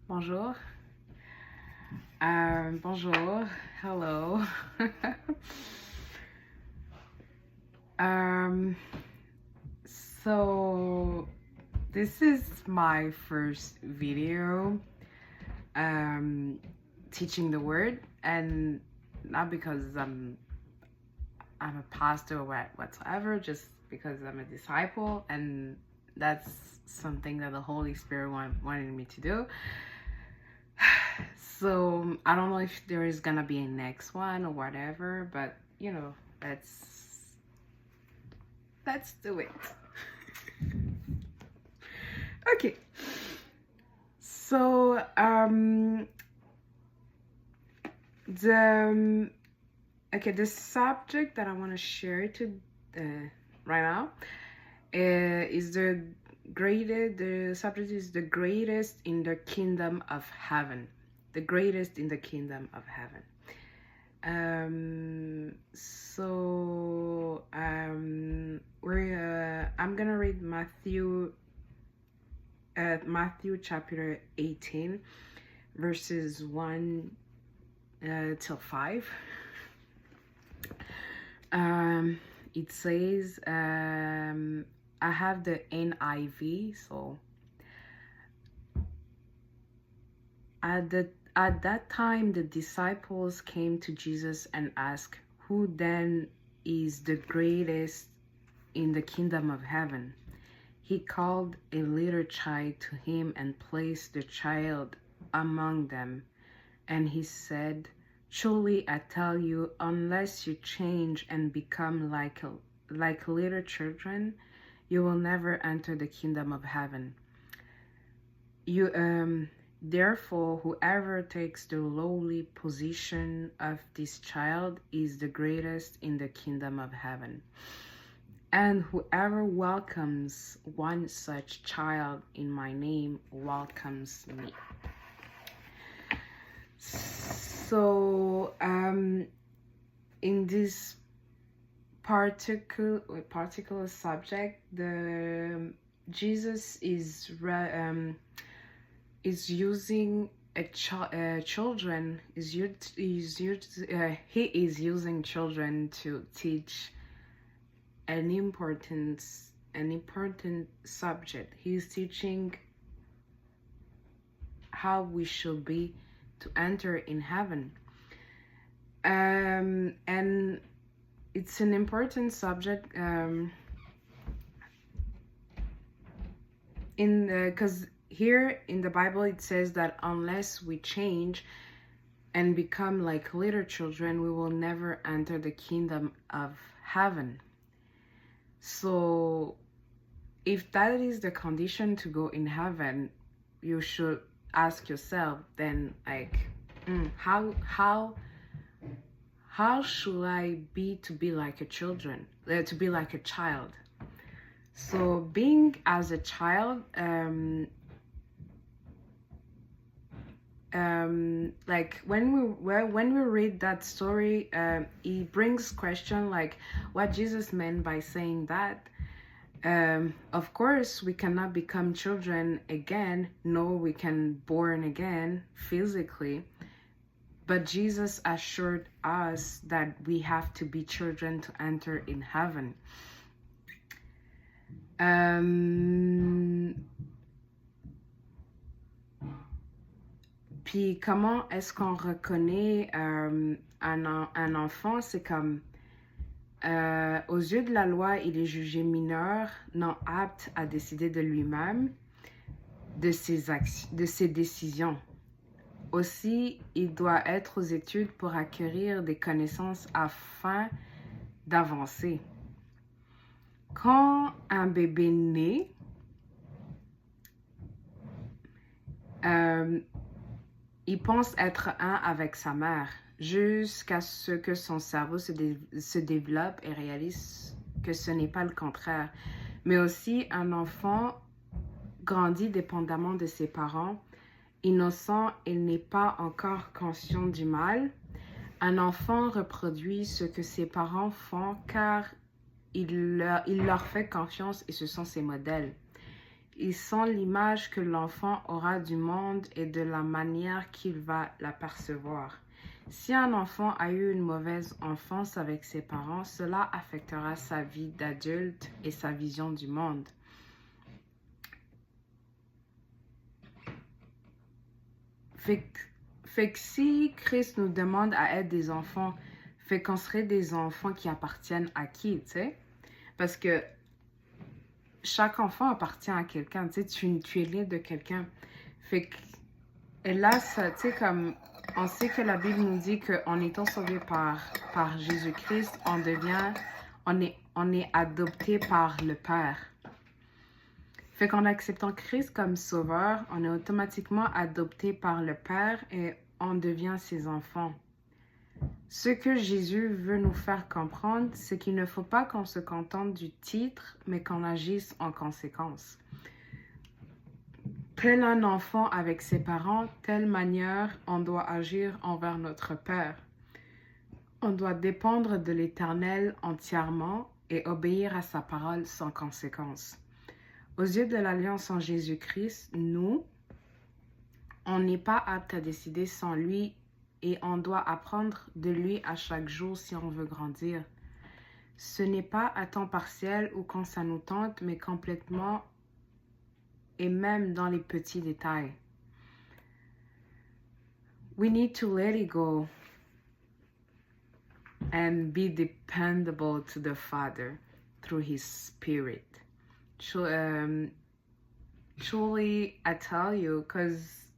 Bonjour. Bonjour. Hello. um, so this is my first video teaching the word, and not because I'm a pastor or whatsoever, just because I'm a disciple, and that's something that the Holy Spirit wanted me to do. So I don't know if there is gonna be a next one or whatever, but let's do it. Okay. So the subject that I want to share right now is the subject is the greatest in the kingdom of heaven. The greatest in the kingdom of heaven. I'm gonna read Matthew chapter 18 verses 1 till 5. It says, I have the NIV, so at that time the disciples came to Jesus and asked, "Who then is the greatest in the kingdom of heaven?" He called a little child to him and placed the child among them. And he said, "Truly I tell you, unless you change and become like little children, you will never enter the kingdom of heaven. Therefore, whoever takes the lowly position of this child is the greatest in the kingdom of heaven. And whoever welcomes one such child in my name welcomes me." So, in this particular subject, Jesus is using children. He is using children to teach an important subject. He's teaching how we should be to enter in heaven, and it's an important subject because here in the Bible it says that unless we change and become like little children, we will never enter the kingdom of heaven. So if that is the condition to go in heaven, you should ask yourself then, like, how should I be to be like a child? So being as a child, like when we read that story, it brings question like what Jesus meant by saying that. Of course, we cannot become children again, nor we can born again physically. But Jesus assured us that we have to be children to enter in heaven. Puis comment est-ce qu'on reconnaît un enfant? C'est comme aux yeux de la loi, il est jugé mineur, non apte à décider de lui-même, de ses décisions. Aussi, il doit être aux études pour acquérir des connaissances afin d'avancer. Quand un bébé naît, il pense être un avec sa mère, jusqu'à ce que son cerveau se développe et réalise que ce n'est pas le contraire. Mais aussi, un enfant grandit dépendamment de ses parents. Innocent, il n'est pas encore conscient du mal. Un enfant reproduit ce que ses parents font car il leur fait confiance et ce sont ses modèles. ils sont l'image que l'enfant aura du monde et de la manière qu'il va l'apercevoir. Si un enfant a eu une mauvaise enfance avec ses parents, cela affectera sa vie d'adulte et sa vision du monde. Fait que si Christ nous demande à être des enfants, fait qu'on serait des enfants qui appartiennent à qui, tu sais? Parce que chaque enfant appartient à quelqu'un, tu sais, tu es né de quelqu'un. Fait que, et là, ça, tu sais, comme, on sait que la Bible nous dit qu'en étant sauvé par Jésus-Christ, on est adopté par le Père. Fait qu'en acceptant Christ comme sauveur, on est automatiquement adopté par le Père et on devient ses enfants. Ce que Jésus veut nous faire comprendre, c'est qu'il ne faut pas qu'on se contente du titre, mais qu'on agisse en conséquence. Tel un enfant avec ses parents, telle manière on doit agir envers notre Père. On doit dépendre de l'Éternel entièrement et obéir à sa parole sans conséquence. Aux yeux de l'Alliance en Jésus-Christ, nous, on n'est pas apte à décider sans lui et on doit apprendre de lui à chaque jour si on veut grandir. Ce n'est pas à temps partiel ou quand ça nous tente, mais complètement et même dans les petits détails. We need to let it go and be dependable to the Father through His Spirit. Truly, I tell you, because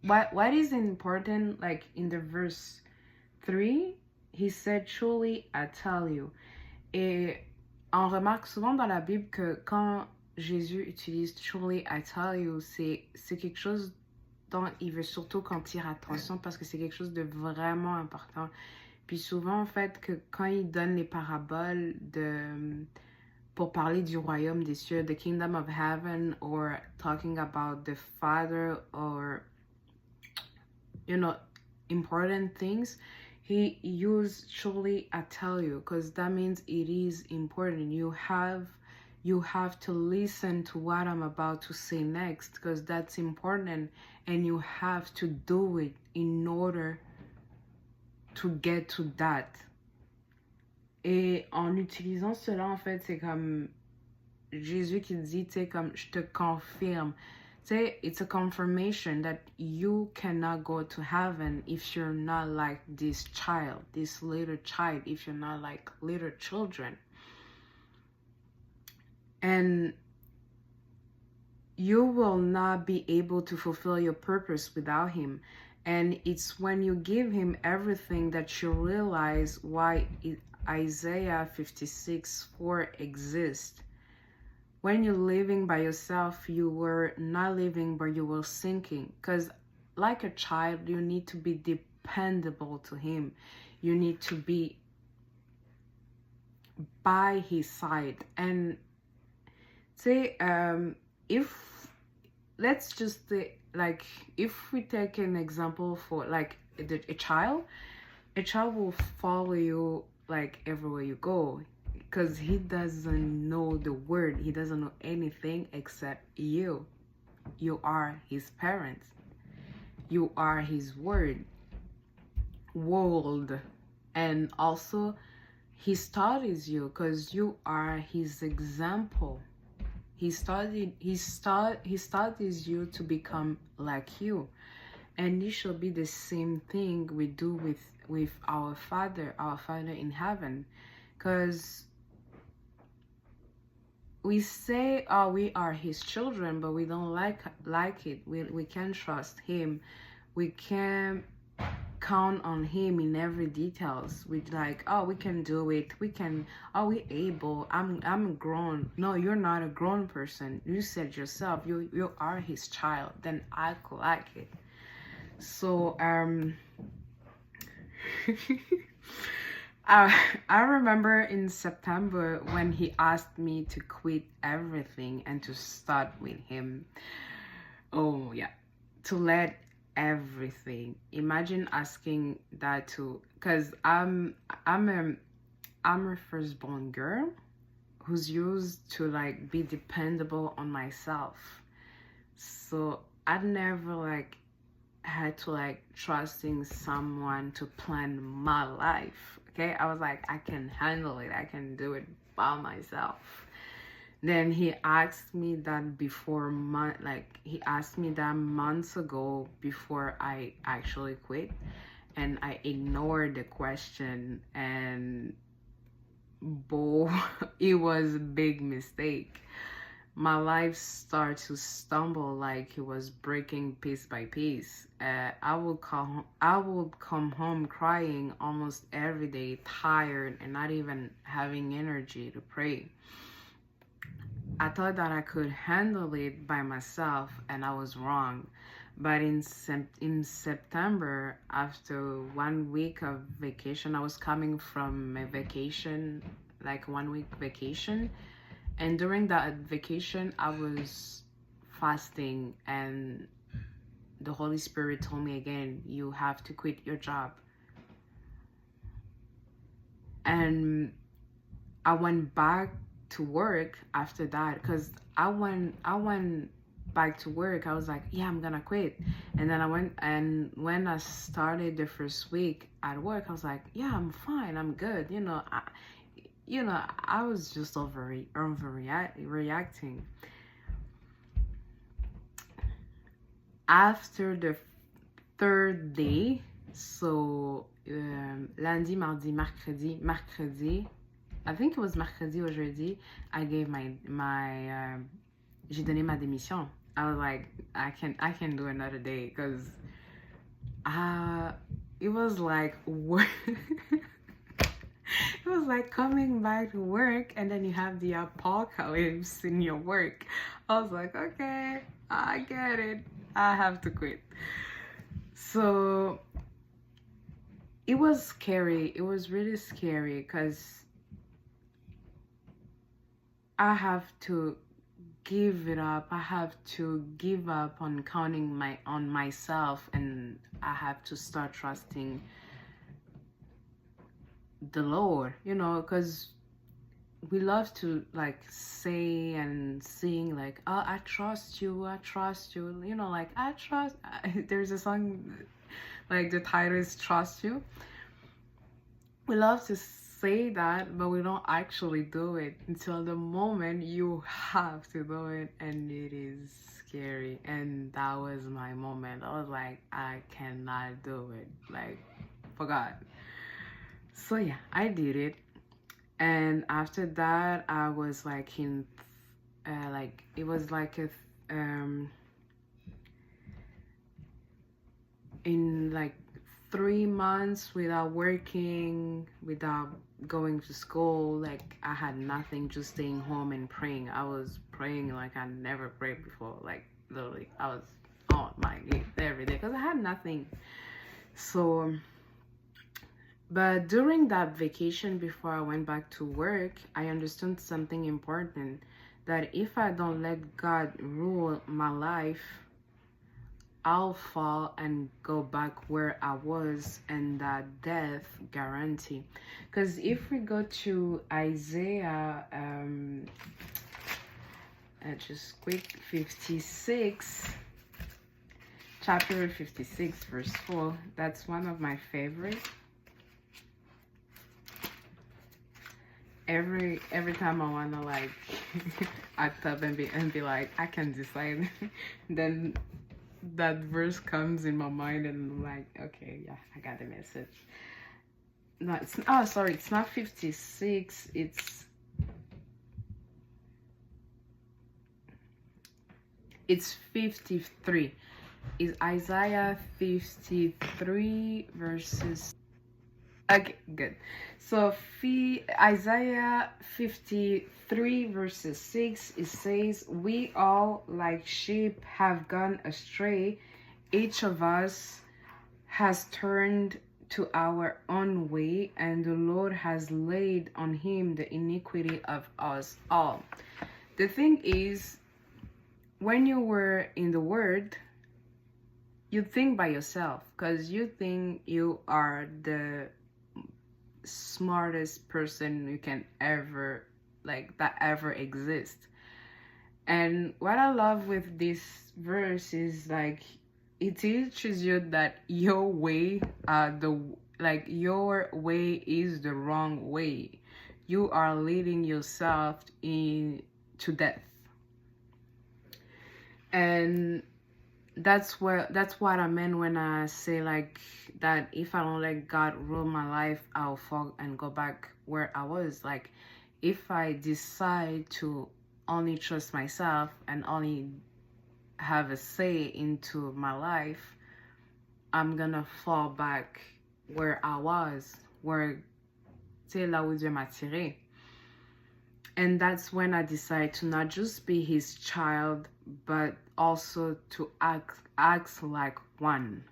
what is important, like in the verse 3, he said, truly, I tell you. Et on remarque souvent dans la Bible que quand Jésus utilise truly, I tell you, c'est quelque chose dont il veut surtout qu'on tire attention parce que c'est quelque chose de vraiment important. Puis souvent, en fait, que quand il donne les paraboles pour parler du royaume des cieux, the kingdom of heaven, or talking about the Father, or, you know, important things, he used truly, I tell you, because that means it is important. You have to listen to what I'm about to say next, because that's important, and you have to do it in order to get to that. Et en utilisant cela, en fait, c'est comme Jésus qui dit, tu sais, comme je te confirme. Tu sais, it's a confirmation that you cannot go to heaven if you're not like this child, this little child, if you're not like little children. And you will not be able to fulfill your purpose without him. And it's when you give him everything that you realize why Isaiah 56:4 exists. When you're living by yourself, you were not living, but you were sinking. Because like a child, you need to be dependable to him. You need to be by his side. And say, if, let's just say, like, if we take an example for like a child will follow you like everywhere you go, because he doesn't know the word, he doesn't know anything except you are his parents, you are his world, and also he studies you because you are his example. He studies you to become like you. And it should be the same thing we do with our Father in heaven. Because we say, oh, we are his children, but we don't like it. We can't trust him. We can't count on him in every details. We like, oh, we can do it. We can, oh, we're able. I'm grown. No, you're not a grown person. You said yourself, you are his child. Then act like it. So I remember in September when he asked me to quit everything and to start with him. Oh yeah, to let everything. Imagine asking that to, because I'm a firstborn girl. who's used to like be dependable on myself. So I never like had to like trusting someone to plan my life. Okay, I was like, I can handle it, I can do it by myself. Then he asked me that he asked me that months ago before I actually quit, and I ignored the question, and boy, it was a big mistake. My life started to stumble like it was breaking piece by piece. I would come home crying almost every day, tired and not even having energy to pray. I thought that I could handle it by myself, and I was wrong. But in September, after 1 week of vacation, I was coming from a vacation, like 1 week vacation, and during that vacation, I was fasting, and the Holy Spirit told me again, you have to quit your job. And I went back to work after that, because I went back to work. I was like, yeah, I'm gonna quit. And then I went, and when I started the first week at work, I was like, yeah, I'm fine, I'm good. I was just overreacting. After the third day, so lundi, mardi, mercredi, I think it was mercredi or jeudi, I gave j'ai donné ma démission. I was like, I can do another day, because it was like work. It was like coming back to work, and then you have the apocalypse in your work. I was like, okay, I get it, I have to quit. So it was scary. It was really scary, because I have to give it up. I have to give up on counting on myself, and I have to start trusting the Lord, because we love to like say and sing like, oh, I trust you, like I trust. There's a song, like the title is Trust You. We love to say that, but we don't actually do it until the moment you have to do it, and it is scary. And that was my moment. I was like, I cannot do it, like, for God. So yeah, I did it. And after that, I was like it was like in like 3 months without working, without going to school. Like I had nothing, just staying home and praying. I was praying like I never prayed before. Like literally, I was on my knees every day because I had nothing. So, but during that vacation before I went back to work, I understood something important, that if I don't let God rule my life, I'll fall and go back where I was, and that death guarantee. Because if we go to Isaiah, just quick, 56, chapter 56, verse 4, that's one of my favorite. Every time I wanna like act up and be like, I can decide, then that verse comes in my mind, and I'm like, okay, yeah, I got the message. No, it's not 56, it's 53. Is Isaiah 53 verses. Okay, good. So Isaiah 53 verses 6, it says, we all like sheep have gone astray. Each of us has turned to our own way, and the Lord has laid on him the iniquity of us all. The thing is, when you were in the Word, you think by yourself, because you think you are the smartest person you can ever like that ever exist. And what I love with this verse is like it teaches you that your way, your way is the wrong way. You are leading yourself in to death. And that's what I meant when I say like that if I don't let God rule my life, I'll fall and go back where I was. Like if I decide to only trust myself and only have a say into my life, I'm gonna fall back where I was, where c'est là où Dieu m'a tiré. And that's when I decided to not just be his child, but also to act like one.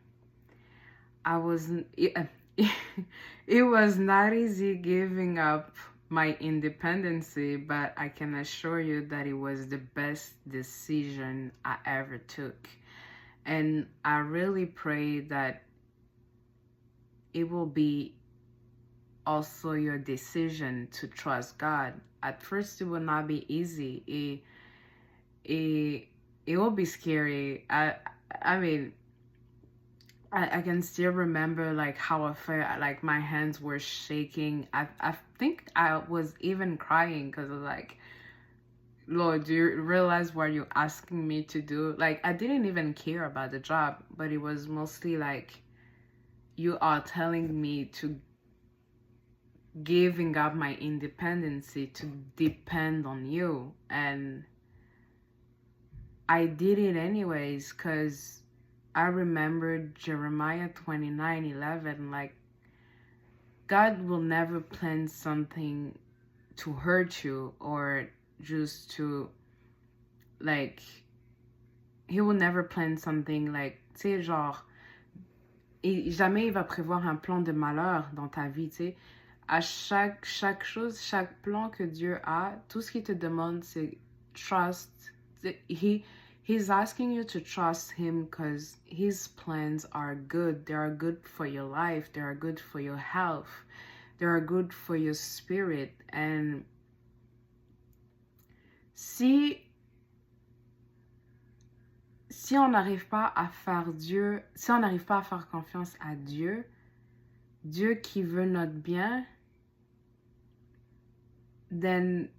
I wasn't, it was not easy giving up my independency, but I can assure you that it was the best decision I ever took. And I really pray that it will be also your decision to trust God. At first, it will not be easy. It will be scary. I can still remember like how I felt, like my hands were shaking. I think I was even crying because I was like, Lord, do you realize what you're asking me to do? Like I didn't even care about the job, but it was mostly like you are telling me to giving up my independency to depend on you. And I did it anyways because I remembered Jeremiah 29:11, like God will never plan something to hurt you or just to like he will never plan something like tu sais genre jamais il va prévoir un plan de malheur dans ta vie, tu sais. À chaque chose, chaque plan que Dieu a, tout ce qu'il te demande c'est trust. He's asking you to trust him because his plans are good. They are good for your life. They are good for your health. They are good for your spirit. And si on n'arrive pas à faire Dieu, si on n'arrive pas à faire confiance à Dieu, Dieu qui veut notre bien, then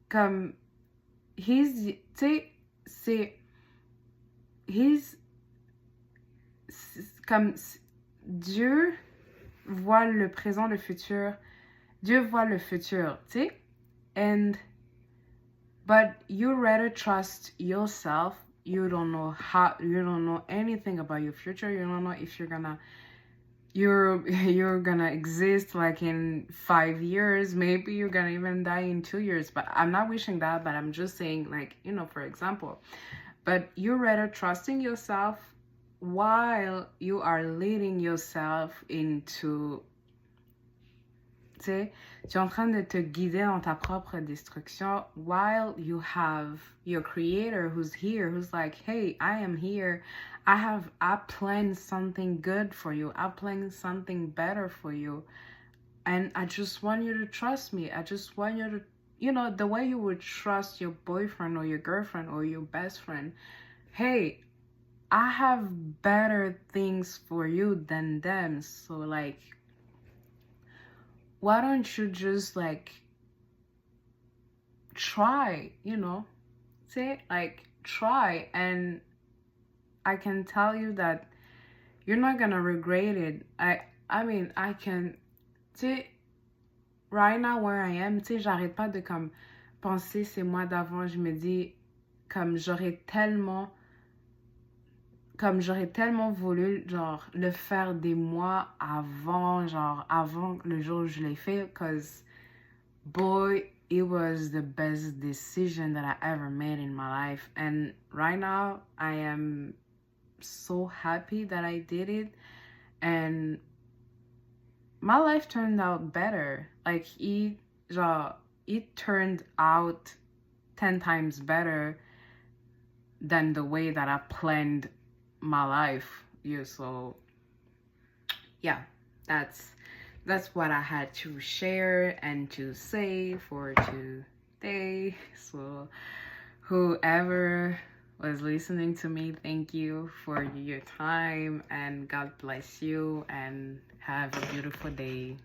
comme tu sais, comme Dieu voit le présent, le futur. Dieu voit le futur, tu sais. But you rather trust yourself. You don't know anything about your future. You don't know if you're gonna exist like in 5 years. Maybe you're gonna even die in 2 years. But I'm not wishing that, but I'm just saying, like, for example. But you're rather trusting yourself while you are leading yourself into, tu sais, tu es en train de te guider dans ta propre destruction while you have your creator who's here, who's like, hey, I am here. I planned something good for you. I planned something better for you. And I just want you to trust me. I just want you to, the way you would trust your boyfriend or your girlfriend or your best friend. Hey, I have better things for you than them. So, like, why don't you just, like, try, say, like, try. And I can tell you that you're not gonna regret it. I mean, I can, tu sais, right now where I am, tu sais, j'arrête pas de comme penser ces mois d'avant. Je me dis, comme j'aurais tellement voulu, genre, le faire des mois avant, genre, avant le jour où je l'ai fait, because, boy, it was the best decision that I ever made in my life. And right now, I am so happy that I did it. And my life turned out better. Like, it turned out 10 times better than the way that I planned my life. So yeah, that's that's what I had to share and to say for today. So whoever was listening to me, thank you for your time, and God bless you, and have a beautiful day.